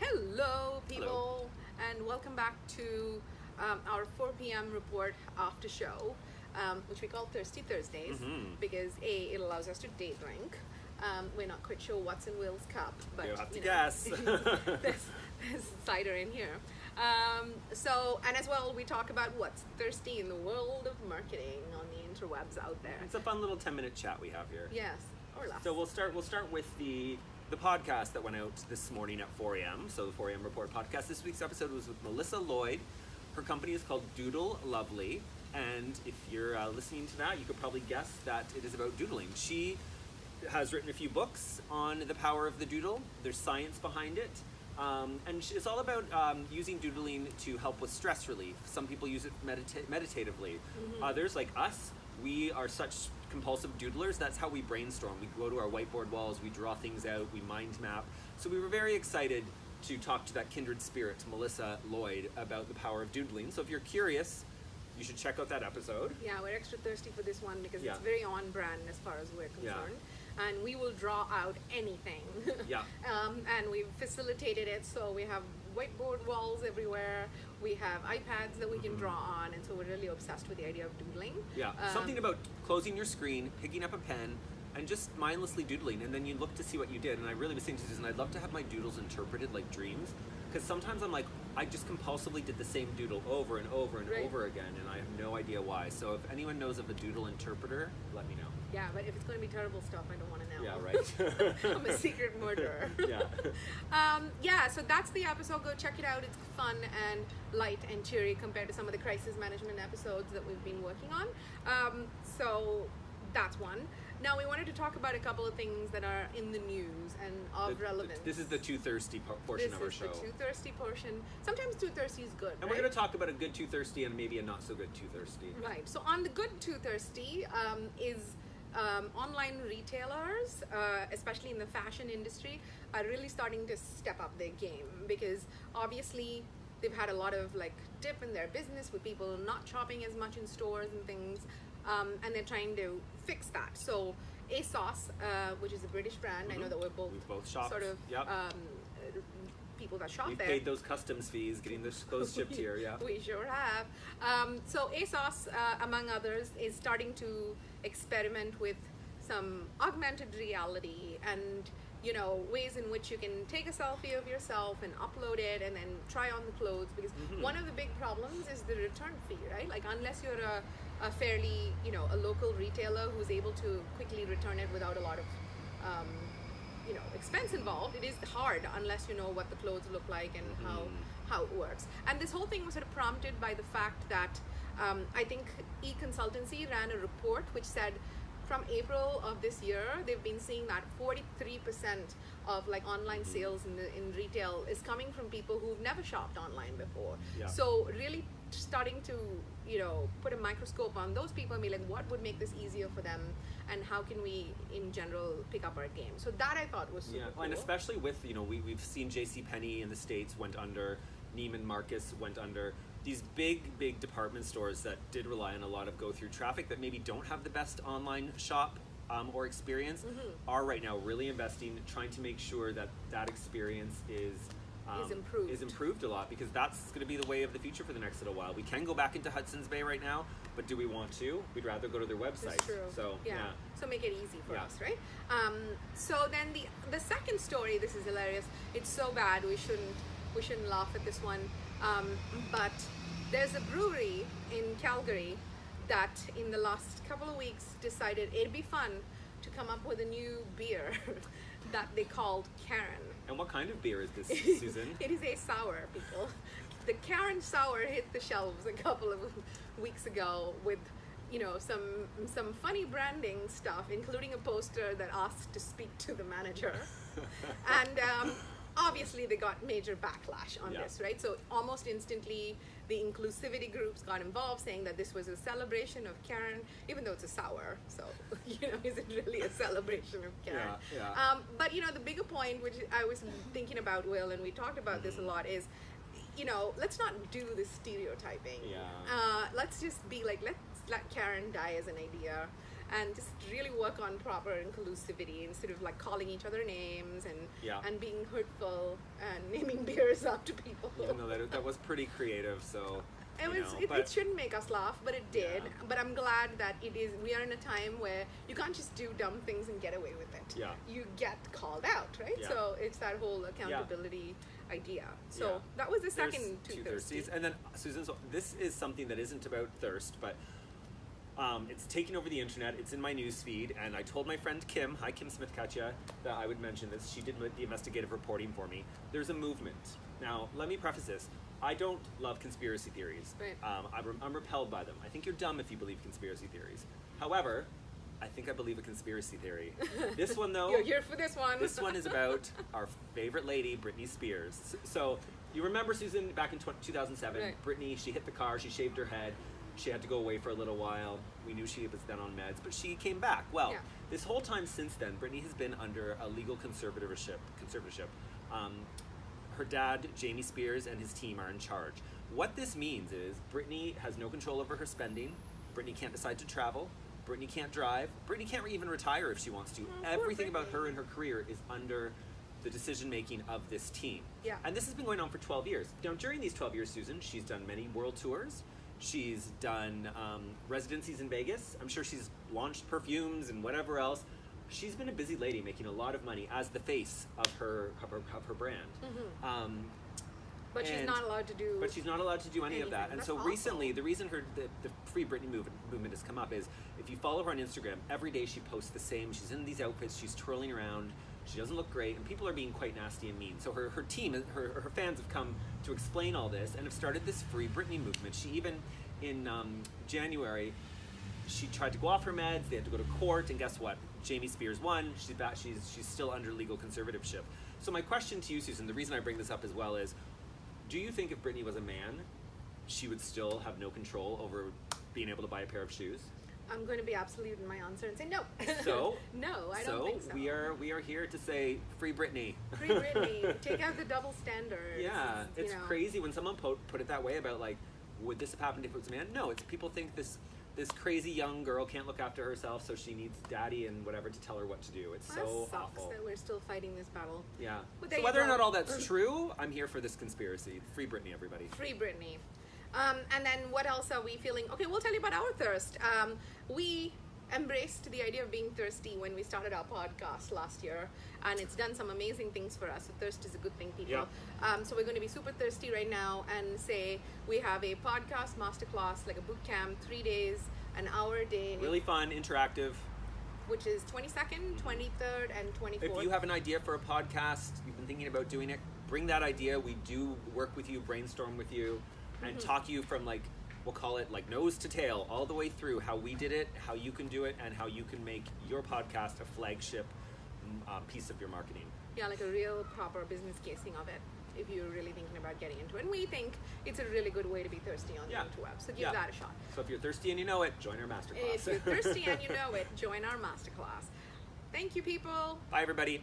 Hello, people, Hello. and welcome back to our 4 p.m. report after show, which we call Thirsty Thursdays because A, it allows us to day drink. We're not quite sure what's in Will's cup, but You'll have to guess. there's cider in here. And as well, we talk about what's thirsty in the world of marketing on the interwebs out there. It's a fun little 10-minute chat we have here. Yes, or less. So we'll start with the podcast that went out this morning at 4 a.m. So the 4 a.m. Report podcast. This week's episode was with Melissa Lloyd. Her company is called Doodle Lovely. And if you're listening to that, you could probably guess that it is about doodling. She has written a few books on the power of the doodle. There's science behind it. And it's all about using doodling to help with stress relief. Some people use it meditatively. Others, like us, we are such compulsive doodlers. That's how we brainstorm. We go to our whiteboard walls, we draw things out, we mind map. So we were very excited to talk to that kindred spirit, Melissa Lloyd, about the power of doodling. So if you're curious, you should check out that episode. Yeah, we're extra thirsty for this one because Yeah. it's very on brand as far as we're concerned. And we will draw out anything. Yeah. And we've facilitated it, so we have whiteboard walls everywhere. We have iPads that we can draw on, and so we're really obsessed with the idea of doodling. Yeah, something about closing your screen, picking up a pen, and just mindlessly doodling, and then you look to see what you did. And I really was thinking to Susan, I'd love to have my doodles interpreted like dreams, because sometimes I'm like, I just compulsively did the same doodle over and over and Right. over again, and I have no idea why. So if anyone knows of a doodle interpreter, let me know. Yeah, but if it's going to be terrible stuff, I don't want to know. Yeah, right. I'm a secret murderer. Yeah. So that's the episode. Go check it out. It's fun and light and cheery compared to some of the crisis management episodes that we've been working on. So that's one. Now we wanted to talk about a couple of things that are in the news and of relevance. This is the too thirsty portion of our show. This is the too thirsty portion. Sometimes too thirsty is good, And right? we're going to talk about a good too thirsty and maybe a not so good too thirsty. Right. So on the good too thirsty is online retailers, especially in the fashion industry, are really starting to step up their game because obviously they've had a lot of dip in their business with people not shopping as much in stores and things, and they're trying to fix that. So ASOS, which is a British brand, I know that we've both shopped. sort of Yep. people that shop We've there. paid those customs fees getting the clothes shipped here, yeah. We sure have. So ASOS, among others, is starting to experiment with some augmented reality and ways in which you can take a selfie of yourself and upload it and then try on the clothes, because one of the big problems is the return fee, right? Unless you're a fairly a local retailer who's able to quickly return it without a lot of expense involved, it is hard unless you know what the clothes look like and how it works. And this whole thing was sort of prompted by the fact that I think eConsultancy ran a report which said from April of this year, they've been seeing that 43% of online sales in retail is coming from people who've never shopped online before. Yeah. So really starting to put a microscope on those people and be like, what would make this easier for them, and how can we in general pick up our game? So that I thought was super cool. And especially with we've seen JCPenney in the States went under, Neiman Marcus went under. These big department stores that did rely on a lot of go-through traffic that maybe don't have the best online shop or experience are right now really investing, trying to make sure that experience is improved a lot, because that's going to be the way of the future for the next little while. We can go back into Hudson's Bay right now, but do we want to? We'd rather go to their website. That's true. So yeah. So make it easy for us, right? So then the second story, this is hilarious. It's so bad we shouldn't laugh at this one. But there's a brewery in Calgary that in the last couple of weeks decided it'd be fun to come up with a new beer that they called Karen. And what kind of beer is this, Susan? It is a sour, people. The Karen sour hit the shelves a couple of weeks ago with some funny branding stuff, including a poster that asked to speak to the manager. And obviously they got major backlash on this, right? So almost instantly the inclusivity groups got involved, saying that this was a celebration of Karen, even though it's a sour. So, is it really a celebration of Karen? Yeah. But the bigger point, which I was thinking about, Will, and we talked about this a lot, is let's not do the stereotyping. Yeah. Let's just be let's let Karen die as an idea. and just really work on proper inclusivity instead of like calling each other names and being hurtful and naming beers after people. Even though that was pretty creative, so it shouldn't make us laugh, but it did. Yeah. But I'm glad that we are in a time where you can't just do dumb things and get away with it. Yeah. You get called out, right? Yeah. So it's that whole accountability idea. So that was the second There's two thirsties. And then Susan, so this is something that isn't about thirst, but it's taking over the internet. It's in my news feed, and I told my friend Kim, hi Kim Smith-Katya, that I would mention this. She did the investigative reporting for me. There's a movement. Now, let me preface this. I don't love conspiracy theories. Right. I'm repelled by them. I think you're dumb if you believe conspiracy theories. However, I think I believe a conspiracy theory. This one, though... You're here for this one. This one is about our favorite lady, Brittany Spears. So, you remember, Susan, back in 2007, right. Brittany, she hit the car, she shaved her head, she had to go away for a little while. We knew she was then on meds, but she came back. Well, this whole time since then, Brittany has been under a legal conservatorship. Her dad, Jamie Spears, and his team are in charge. What this means is Brittany has no control over her spending. Brittany can't decide to travel. Brittany can't drive. Brittany can't even retire if she wants to. Everything about her and her career is under the decision-making of this team. Yeah. And this has been going on for 12 years. Now, during these 12 years, Susan, she's done many world tours. She's done residencies in Vegas. I'm sure she's launched perfumes and whatever else. She's been a busy lady making a lot of money as the face of her brand. Mm-hmm. But she's not allowed to do. But she's not allowed to do any of that. And That's so awful. recently, the reason the Free Britney movement has come up is if you follow her on Instagram, every day she posts the same. She's in these outfits. She's twirling around. She doesn't look great, and people are being quite nasty and mean. So her team, her fans have come to explain all this and have started this Free Britney movement. She even in January. She tried to go off her meds. They had to go to court, and guess what? Jamie Spears won. She's back. She's still under legal conservatorship. So my question to you, Susan, the reason I bring this up as well is, do you think if Brittany was a man, she would still have no control over being able to buy a pair of shoes? I'm going to be absolute in my answer and say no. So no, I don't think so. we are here to say free Brittany. Free Brittany. Take out the double standards. Yeah, it's crazy when someone put it that way about like, would this have happened if it was a man? No, it's people think this crazy young girl can't look after herself, so she needs daddy and whatever to tell her what to do. It's so sucks awful that we're still fighting this battle. Yeah. But So whether or not all that's true, I'm here for this conspiracy. Free Brittany, everybody. Free Brittany. And then what else are we feeling? Okay, we'll tell you about our thirst. We embraced the idea of being thirsty when we started our podcast last year, and it's done some amazing things for us. So thirst is a good thing, people. Yeah. So we're going to be super thirsty right now and say we have a podcast masterclass, like a boot camp, 3 days, an hour a day. Really fun, interactive. Which is 22nd, 23rd, and 24th. If you have an idea for a podcast, you've been thinking about doing it, bring that idea. We do work with you, brainstorm with you, and talk you from like, we'll call it like nose to tail, all the way through how we did it, how you can do it, and how you can make your podcast a flagship piece of your marketing. Yeah, like a real proper business casing of it, if you're really thinking about getting into it. And we think it's a really good way to be thirsty on the interweb, so give that a shot. So if you're thirsty and you know it, join our masterclass. If you're thirsty and you know it, join our masterclass. Thank you, people. Bye, everybody.